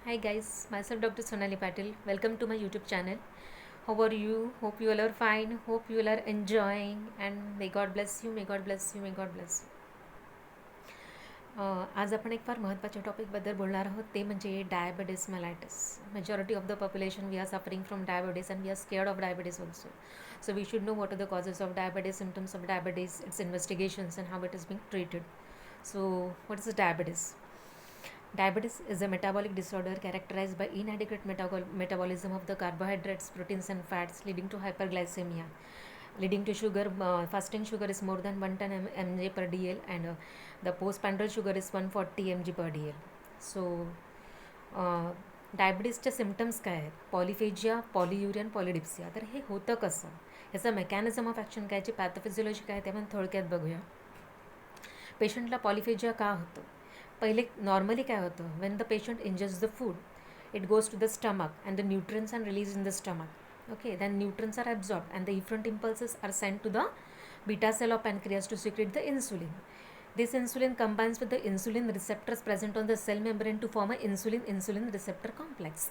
Hi guys, myself Dr. Sonali Patil. Welcome to my YouTube channel. How are you? Hope you all are fine. Hope you all are enjoying and may God bless you, may God bless you, may God bless you. आज आपण एक फार महत्त्वाच्या टॉपिकबद्दल बोलणार आहोत ते म्हणजे diabetes mellitus. Majority of the population we are suffering from diabetes and we are scared of diabetes also. So we should know what are the causes of diabetes, symptoms of diabetes, its investigations and how it is being treated. So what is diabetes? Diabetes is a metabolic disorder characterized by inadequate metabolism of the carbohydrates, proteins, and fats, leading to hyperglycemia, leading to sugar. Fasting sugar is more than 110 mg per dl, and the postprandial sugar is 140 mg per dl. So, डायबिटीसचे symptoms काय आहेत? पॉलिफेजिया, पॉलियुरिया, पॉलिडिप्सिया. तर हे होतं कसं? ह्याचं mechanism of action काय, याची पॅथोफिजिओलॉजी काय, ते आपण थोडक्यात बघूया. पेशंटला पॉलिफेजिया का होतं? पहिले नॉर्मली काय होतं, when the patient ingest the food it goes to the stomach and the nutrients are release in the stomach. Okay, then nutrients are absorbed and the efferent impulses are sent to the beta cell of pancreas to secrete the insulin. This insulin combines with the insulin receptors present on the cell membrane to form a insulin receptor complex.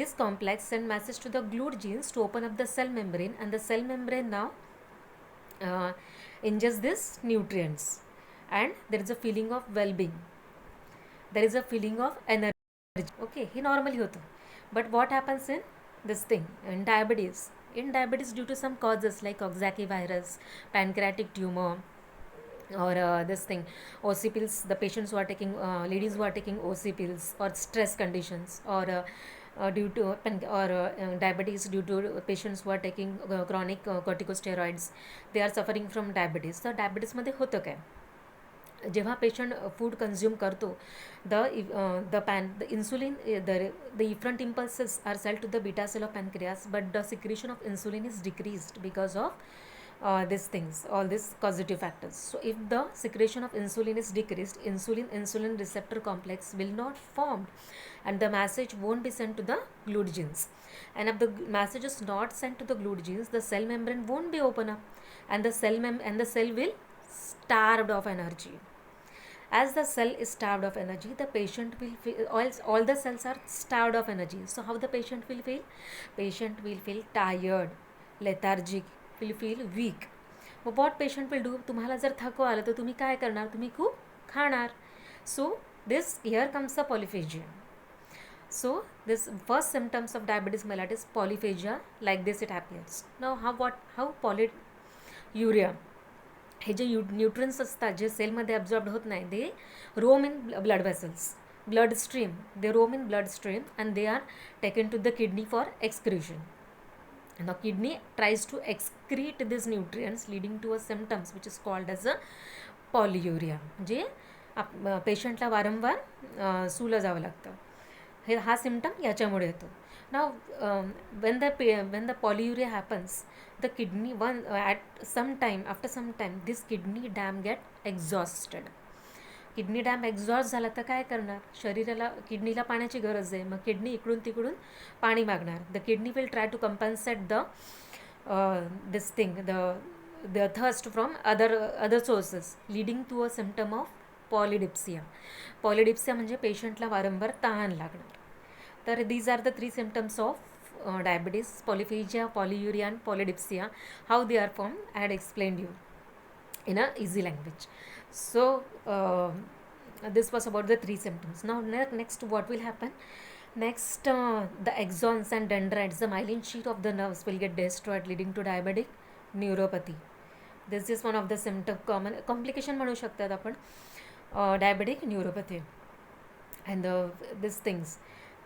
This complex send message to the GLUT genes to open up the cell membrane, and the cell membrane now ingest these nutrients, and there is a feeling of well-being, there is a feeling of energy. Okay, he normally hoto, but what happens in this thing in diabetes due to some causes like Coxsackie virus, pancreatic tumor, or this thing OC pills, the patients who are taking ladies who are taking OC pills, or stress conditions, or due to diabetes due to patients who are taking chronic corticosteroids, they are suffering from diabetes. So diabetes मध्ये होतं काय, जेव्हा patient food consume करतो, the insulin, the efferent impulses are सेल to the beta cell of pancreas, but the secretion of insulin is decreased because of these things, all these causative factors. So if the secretion of insulin is decreased, insulin receptor complex will not form, and the message won't be sent to the GLUT genes. And if the message is not sent to the GLUT genes, the cell membrane won't be open up, and the cell will starved of energy. As the cell is starved of energy, the patient will feel, all the cells are starved of energy. So how the patient will feel? Patient will feel tired, lethargic, will feel weak. But what patient will do? तुम्हाला जर थकवा आलं तर तुम्ही काय करणार? तुम्ही खूप खाणार. So this here comes the polyphagia. So this first symptoms of diabetes mellitus, polyphagia, like this it appears. Now how polyuria, हे जे न्यूट्रियन्स असतात जे सेलमध्ये ॲब्झॉर्ब होत नाही, they roam in blood vessels, blood stream, they roam in blood stream and they are taken to the kidney for excretion. Now kidney tries to excrete these nutrients, leading to a symptoms which is called as a polyuria. म्हणजे पेशंटला वारंवार सुलं जावं लागतं. हा symptom याच्यामुळे येतो. Now when the polyuria happens, the kidney after some time this kidney dam get exhausted. Kidney dam exhaust झाला तर काय करणार? शरीराला, किडनीला पाण्याची गरज आहे, मग किडनी इकडून तिकडून पाणी मागणार. The kidney will try to compensate this thing, the thirst from other sources, leading to a symptom of polydipsia. Polydipsia म्हणजे पेशंटला वारंवार तहान लागणार. तर these are the 3 symptoms of diabetes: polyphagia, polyuria and polydipsia. How they are formed, I had explained you in a easy language. So this was about the 3 symptoms. Now next what will happen? Next, the axons and dendrites, the myelin sheath of the nerves will get destroyed, leading to diabetic neuropathy. This is one of the common complication म्हणू शकतात आपण, diabetic neuropathy. And these things,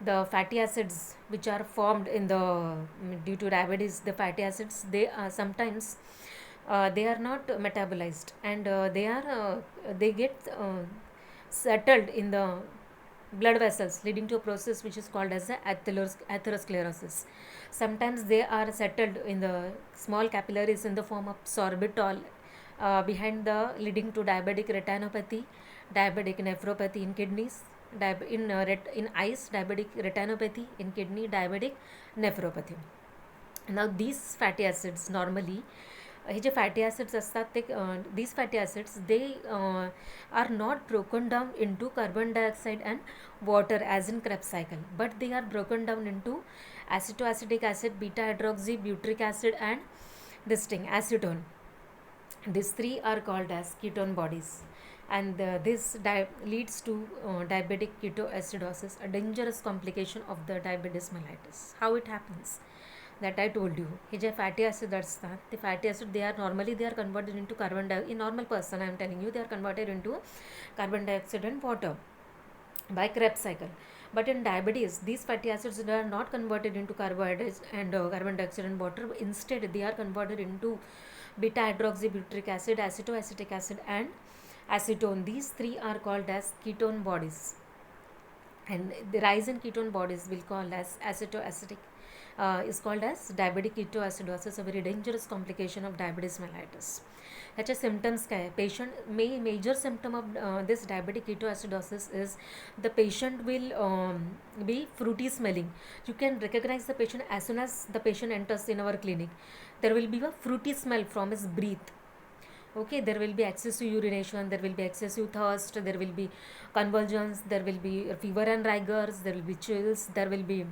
the fatty acids which are formed in due to diabetes, the fatty acids, they are sometimes they are not metabolized, and they get settled in the blood vessels, leading to a process which is called as atherosclerosis. Sometimes they are settled in the small capillaries in the form of sorbitol behind leading to diabetic retinopathy, diabetic nephropathy in kidneys, in eyes, diabetic retinopathy in kidney, diabetic nephropathy. Now these fatty acids normally हे जे fatty acids असतात ते these fatty acids they are not broken down into carbon dioxide and water as in Krebs cycle, but they are broken down into acetoacetic acid, beta hydroxy, butyric acid, and this thing acetone. These three are called as ketone bodies, and this leads to diabetic ketoacidosis, a dangerous complication of the diabetes mellitus. How it happens? That I told you. Hey J fatty acid असतात ते fatty acid they are normally they are converted into carbon dioxide. In normal person I am telling you they are converted into carbon dioxide and water by Krebs cycle. But in diabetes, these fatty acids are not converted into carbohydrates and carbon dioxide and water. Instead, they are converted into beta hydroxybutyric acid, acetoacetic acid, and acetone. These three are called as ketone bodies, and the rise in ketone bodies will called as acetoacetic. Is called as diabetic ketoacidosis, a very dangerous complication of diabetes mellitus. ह्याचे symptoms काय आहे? Patient major symptom of this diabetic ketoacidosis is the patient will be fruity smelling. You can recognize the patient as soon as the patient enters in our clinic. There will be a fruity smell from his breath. Okay, there will be excessive urination, there will be excessive thirst, there will be convulsions, there will be fever and rigors, there will be chills, there will be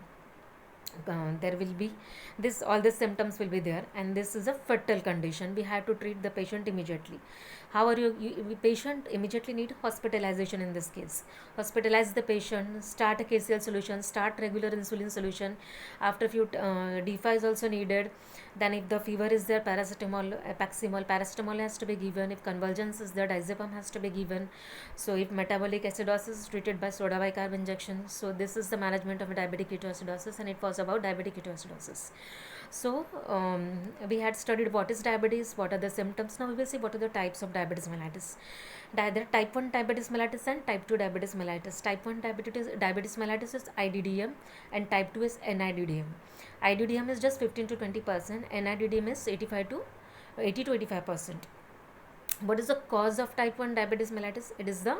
this, all the symptoms will be there, and this is a fatal condition. We have to treat the patient immediately. How are you patient immediately need hospitalization. In this case, hospitalize the patient, start a KCL solution, start regular insulin solution. After few D5 is also needed. Then if the fever is there, paracetamol, Paximol, paracetamol has to be given. If convulsions is there, diazepam has to be given. So if metabolic acidosis is treated by soda bicarb injection. So this is the management of diabetic ketoacidosis, and it was about diabetic ketoacidosis. So we had studied what is diabetes, what are the symptoms. Now we will see what are the types of diabetes mellitus. There are type 1 diabetes mellitus and type 2 diabetes mellitus. Type 1 diabetes mellitus is IDDM, and type 2 is NIDDM. IDDM is just 15 to 20%, NIDDM is 85 to 80 to 85%. What is the cause of type 1 diabetes mellitus? It is the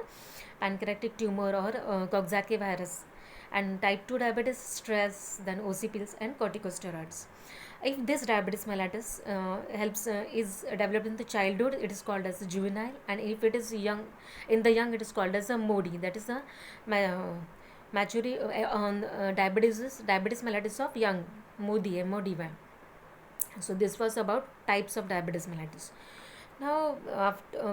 pancreatic tumor or Coxsackie virus. And type 2 diabetes, stress, then OC pills and corticosteroids. If this diabetes mellitus is developed in the childhood, it is called as juvenile, and if it is young, in the young, it is called as a MODY, that is a diabetes mellitus of young, MODY, MODY. So this was about types of diabetes mellitus. Now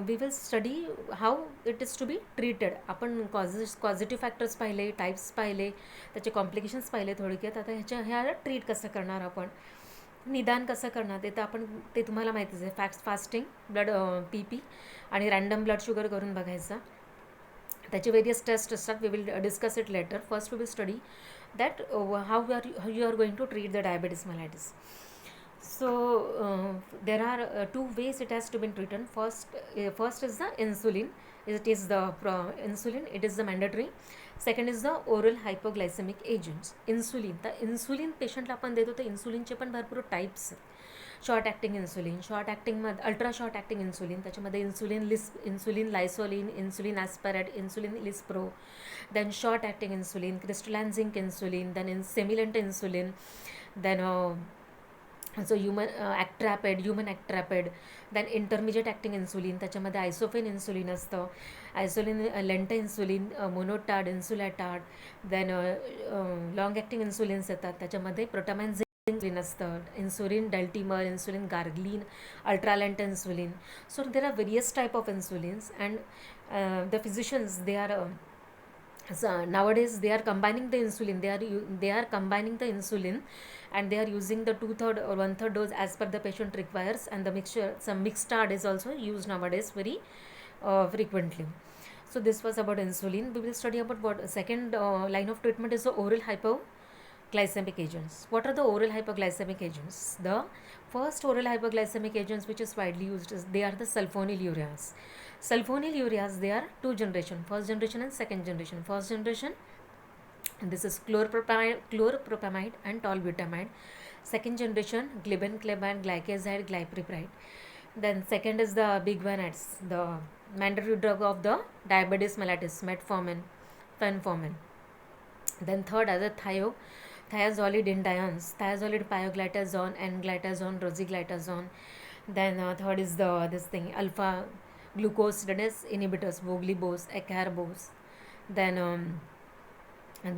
we will study how it is to be treated. आपण causative factors पाहिले, types पाहिले, त्याचे complications पाहिले थोडक्यात. आता ह्या treat कसं करणार, आपण निदान कसं करणार ते तर आपण ते तुम्हाला माहितीच आहे. फास्टिंग, ब्लड PP आणि रँडम ब्लड शुगर करून बघायचा. त्याचे वेरियस टेस्ट असतात. We will discuss it later. First we will study that how you are going to treat the diabetes mellitus. So there are two ways it has to be treated. First is the insulin. It is the insulin. It is the mandatory. Second is the oral hypoglycemic agents. Insulin. The insulin patient ला आपण देतो तर इन्सुलिनचे पण भरपूर types. Short acting insulin, short ॲक्टिंगमध्ये ultra short acting insulin, त्याच्यामध्ये insulin glulisine, insulin aspart, insulin lispro, then short acting insulin, crystalline zinc insulin, then semilente insulin, then so human Actrapid, then intermediate acting insulin, त्याच्यामध्ये isophane insulin असतं, lente insulin, Monotard, Insulatard, then long acting insulins येतात, त्याच्यामध्ये protamine insulin असतं, insulin detemir, insulin glargine, ultralente insulin. So there are various type of insulins, and the physicians they are nowadays they are combining the insulin, they are combining the insulin, and they are using the 2/3 or 1/3 dose as per the patient requires, and the mixture, some mixed is also used nowadays very frequently. So this was about insulin. We will study about what second line of treatment is the oral hypoglycemic agents. What are the oral hypoglycemic agents? The first oral hypoglycemic agents which is widely used is they are the sulfonylureas. Sulfonylureas, they are two generation, first generation and second generation. First generation, this is chloropropamide and tolbutamide. Second generation, glibenclamide, glycazide, glypiride. Then second is the big one, it's the mandatory drug of the diabetes mellitus, metformin, fenformin. Then third are the thiazolidinediones, thiazolid pioglitazone, N-glitazone, rosiglitazone. Then third is the this thing alpha glucosidase inhibitors, voglibose, acarbose. Then and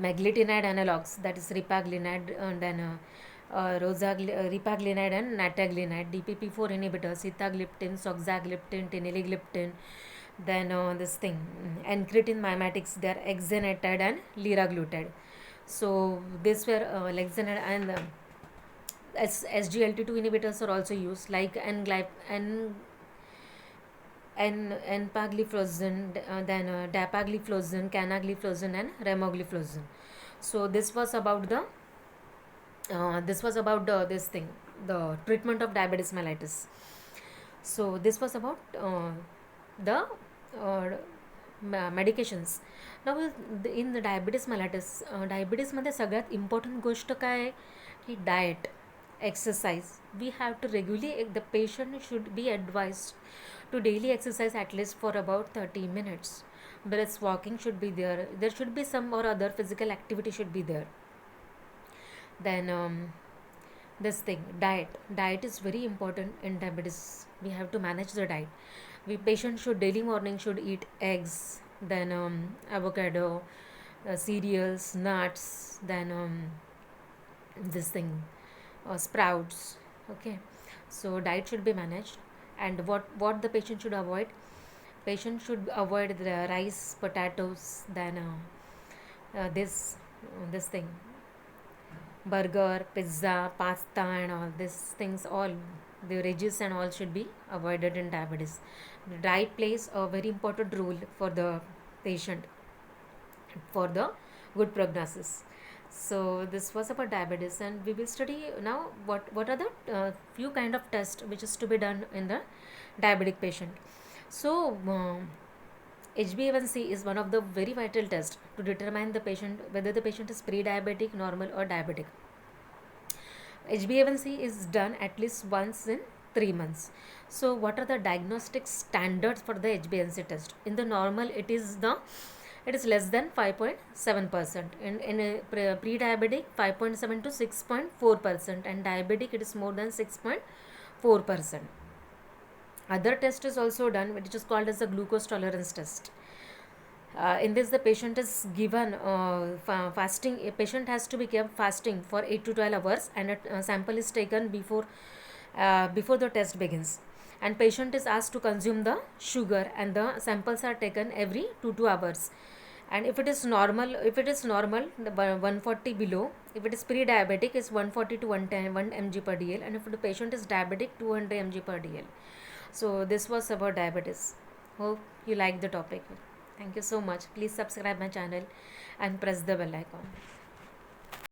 meglitinide analogs, that is ripaglinide, and then ripaglinide and nataglinide, DPP4 inhibitors, sitagliptin, soxagliptin, teneligliptin. Then this thing, incretin mimetics, they are exenatide and liraglutide. So these were lexenatide and SGLT2 inhibitors are also used, like empagliflozin, then dapagliflozin, canagliflozin, and remogliflozin. So this was about this thing, the treatment of diabetes mellitus. So this was about the medications. Now in the diabetes mellitus, diabetes मध्ये सगळ्यात important गोष्ट काय आहे की diet, exercise. We have to regularly, the patient should be advised to daily exercise at least for about 30 minutes. Brisk walking should be there. There should be some or other physical activity should be there. Then this thing, diet is very important in diabetes. We have to manage the diet. We patient should daily morning should eat eggs, then avocado, cereals, nuts, then this thing, sprouts. Okay, so diet should be managed. And what the patient should avoid, patient should avoid the rice, potatoes, then this thing, burger, pizza, pasta, and all these things, all the beverages and all should be avoided in diabetes. The diet plays a very important role for the patient for the good prognosis. So this was about diabetes, and we will study now what are the few kind of tests which is to be done in the diabetic patient. So HbA1c is one of the very vital tests to determine the patient whether the patient is pre-diabetic, normal, or diabetic. HbA1c is done at least once in 3 months. So what are the diagnostic standards for the HbA1c test? In the normal, it is less than 5.7%. In a pre-diabetic, 5.7 to 6.4%, and diabetic it is more than 6.4%. Other test is also done, which is called as the glucose tolerance test. In this, the patient is given fasting. A patient has to be kept fasting for 8 to 12 hours, and a sample is taken before the test begins. And patient is asked to consume the sugar, and the samples are taken every 2 hours. And if it is normal, the 140 below. If it is pre-diabetic, is 140 to 110 1 mg per dl, and if the patient is diabetic, 200 mg per dl. So this was about diabetes. Hope you like the topic. Thank you so much. Please subscribe my channel and press the bell icon.